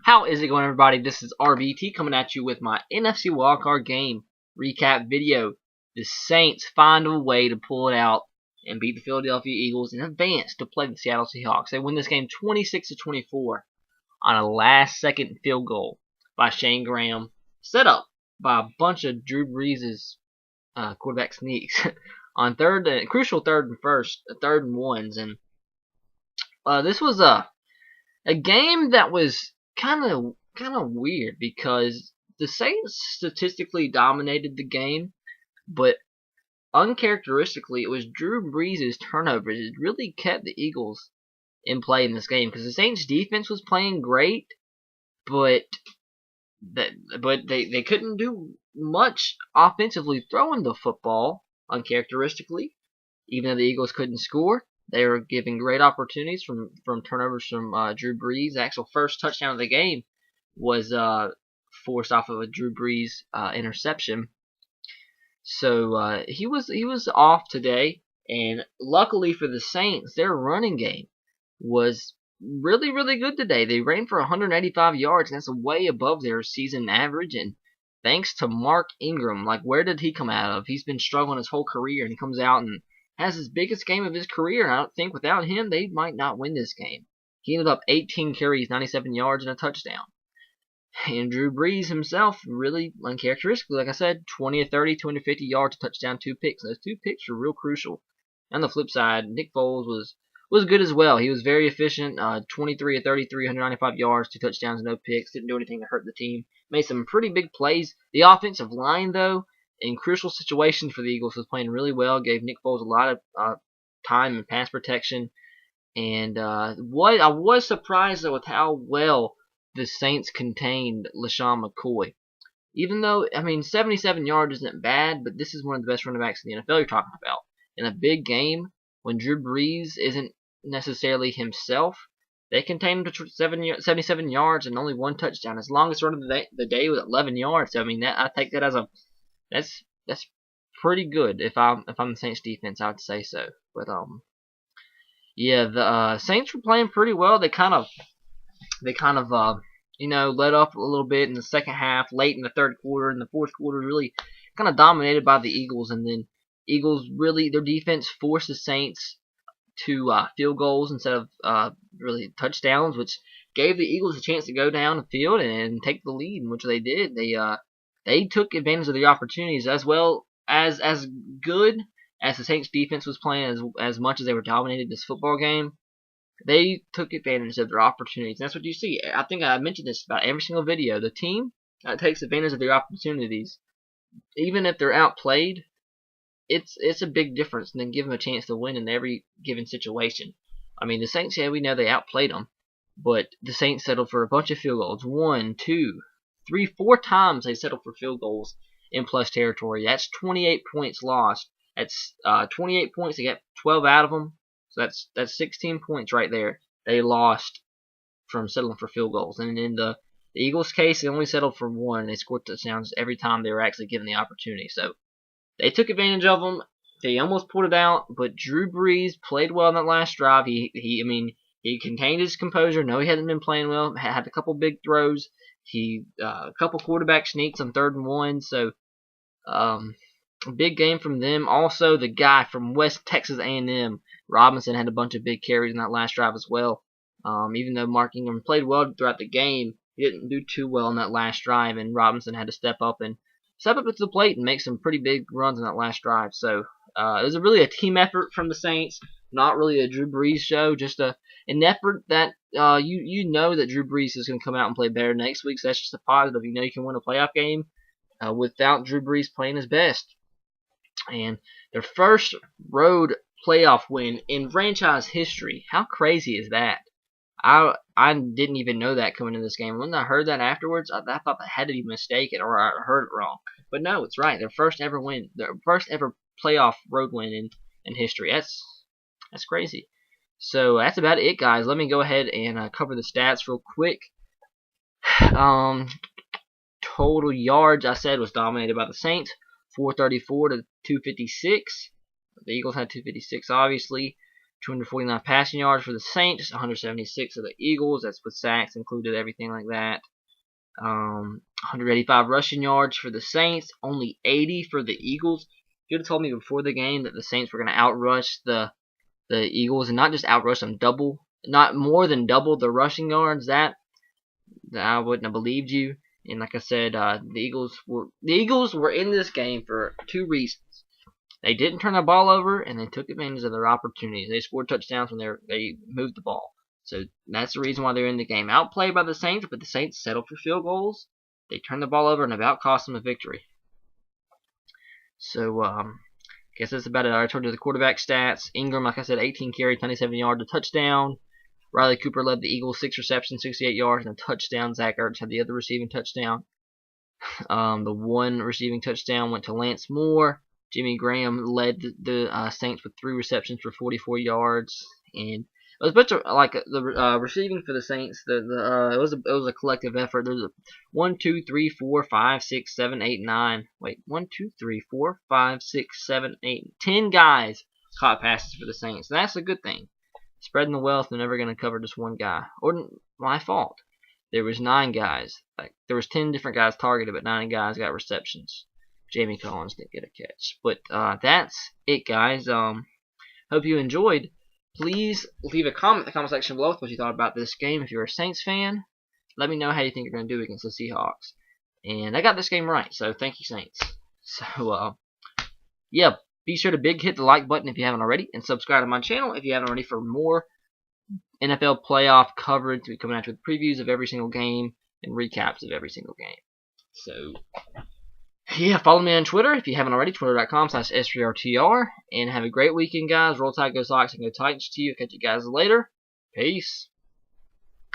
How is it going, everybody? This is RBT coming at you with my NFC wildcard game recap video. The Saints find a way to pull it out and beat the Philadelphia Eagles and advance to play the Seattle Seahawks. They win this game 26-24 on a last-second field goal by Shane Graham, set up by a bunch of Drew Brees' quarterback sneaks on crucial third and ones. And this was a game that was kind of weird because the Saints statistically dominated the game, but uncharacteristically, it was Drew Brees' turnovers that really kept the Eagles in play in this game because the Saints' defense was playing great, but they couldn't do much offensively throwing the football uncharacteristically. Even though the Eagles couldn't score, they were giving great opportunities from turnovers from Drew Brees. The actual first touchdown of the game was forced off of a Drew Brees interception. So he was off today, and luckily for the Saints, their running game was really, really good today. They ran for 185 yards, and that's way above their season average. And thanks to Mark Ingram, where did he come out of? He's been struggling his whole career, and he comes out and has his biggest game of his career, and I don't think without him they might not win this game. He ended up 18 carries, 97 yards, and a touchdown. And Drew Brees himself, really uncharacteristically, like I said, 20 of 30, 250 yards, a touchdown, 2 picks. Those 2 picks were real crucial. On the flip side, Nick Foles was good as well. He was very efficient, 23 of 30, 395 yards, 2 touchdowns, no picks. Didn't do anything to hurt the team. Made some pretty big plays. The offensive line, though, in crucial situations for the Eagles, was playing really well. Gave Nick Foles a lot of time and pass protection. And I was surprised though with how well the Saints contained LaShawn McCoy. Even though, 77 yards isn't bad, but this is one of the best running backs in the NFL you're talking about. In a big game, when Drew Brees isn't necessarily himself, they contained him to 77 yards and only 1 touchdown. His longest run of the day was 11 yards. So, I take that as that's pretty good. If I'm the Saints defense, I would say so. But yeah, the Saints were playing pretty well. They kind of let up a little bit in the second half, late in the third quarter, and the fourth quarter really kind of dominated by the Eagles. And then Eagles really, their defense forced the Saints to field goals instead of really touchdowns, which gave the Eagles a chance to go down the field and take the lead, which they did. They took advantage of the opportunities as well as good as the Saints defense was playing as much as they were dominated this football game. They took advantage of their opportunities. And that's what you see. I think I mentioned this about every single video. The team that takes advantage of their opportunities, even if they're outplayed, it's a big difference than give them a chance to win in every given situation. The Saints, we know they outplayed them, but the Saints settled for a bunch of field goals. 1, 2, 3, 4 times they settled for field goals in plus territory. That's 28 points lost. That's 28 points. They got 12 out of them. So that's 16 points right there. They lost from settling for field goals. And in the Eagles' case, they only settled for 1. They scored touchdowns every time they were actually given the opportunity. So they took advantage of them. They almost pulled it out, but Drew Brees played well in that last drive. He contained his composure. No, he hasn't been playing well. Had a couple big throws. A couple quarterback sneaks on 3rd and 1. So a big game from them. Also, the guy from West Texas A&M, Robinson, had a bunch of big carries in that last drive as well. Even though Mark Ingram played well throughout the game, he didn't do too well in that last drive, and Robinson had to step up to the plate and make some pretty big runs in that last drive. So it was really a team effort from the Saints, not really a Drew Brees show, just an effort that you know that Drew Brees is going to come out and play better next week, so that's just a positive. You can win a playoff game without Drew Brees playing his best. And their first road playoff win in franchise history. How crazy is that? I didn't even know that coming into this game. When I heard that afterwards, I thought I had to be mistaken or I heard it wrong. But no, it's right. Their first ever win, their first ever playoff road win in history. That's crazy. So that's about it, guys. Let me go ahead and cover the stats real quick. Total yards, I said, was dominated by the Saints, 434 to 256. The Eagles had 256, obviously. 249 passing yards for the Saints, 176 of the Eagles. That's with sacks included, everything like that. 185 rushing yards for the Saints, only 80 for the Eagles. If you would have told me before the game that the Saints were going to outrush the Eagles, and not just outrush them, not more than double the rushing yards, that I wouldn't have believed you. And like I said, the Eagles were in this game for 2 reasons. They didn't turn the ball over, and they took advantage of their opportunities. They scored touchdowns when they moved the ball. So that's the reason why they're in the game. Outplayed by the Saints, but the Saints settled for field goals. They turned the ball over and about cost them a victory. So, I guess that's about it. I already told you the quarterback stats. Ingram, like I said, 18 carries, 97 yards, a touchdown. Riley Cooper led the Eagles, 6 receptions, 68 yards, and a touchdown. Zach Ertz had the other receiving touchdown. The one receiving touchdown went to Lance Moore. Jimmy Graham led the Saints with 3 receptions for 44 yards, and it was a bunch of the receiving for the Saints. It was a collective effort. There's 1, 2, 3, 4, 5, 6, 7, 8, 9. Wait, 1, 2, 3, 4, 5, 6, 7, 8, 10 guys caught passes for the Saints. And that's a good thing. Spreading the wealth. They're never going to cover just one guy. Or my fault. There was 9 guys. There was 10 different guys targeted, but 9 guys got receptions. Jamie Collins didn't get a catch. But that's it, guys. Hope you enjoyed. Please leave a comment in the comment section below with what you thought about this game. If you're a Saints fan, let me know how you think you're going to do against the Seahawks. And I got this game right, so thank you, Saints. So, yeah, be sure to hit the like button if you haven't already, and subscribe to my channel if you haven't already for more NFL playoff coverage. We'll be coming out with previews of every single game and recaps of every single game. So, yeah, follow me on Twitter if you haven't already, twitter.com/SRTR. And have a great weekend, guys. Roll Tide, go Sox, and go Titans to you. Catch you guys later. Peace.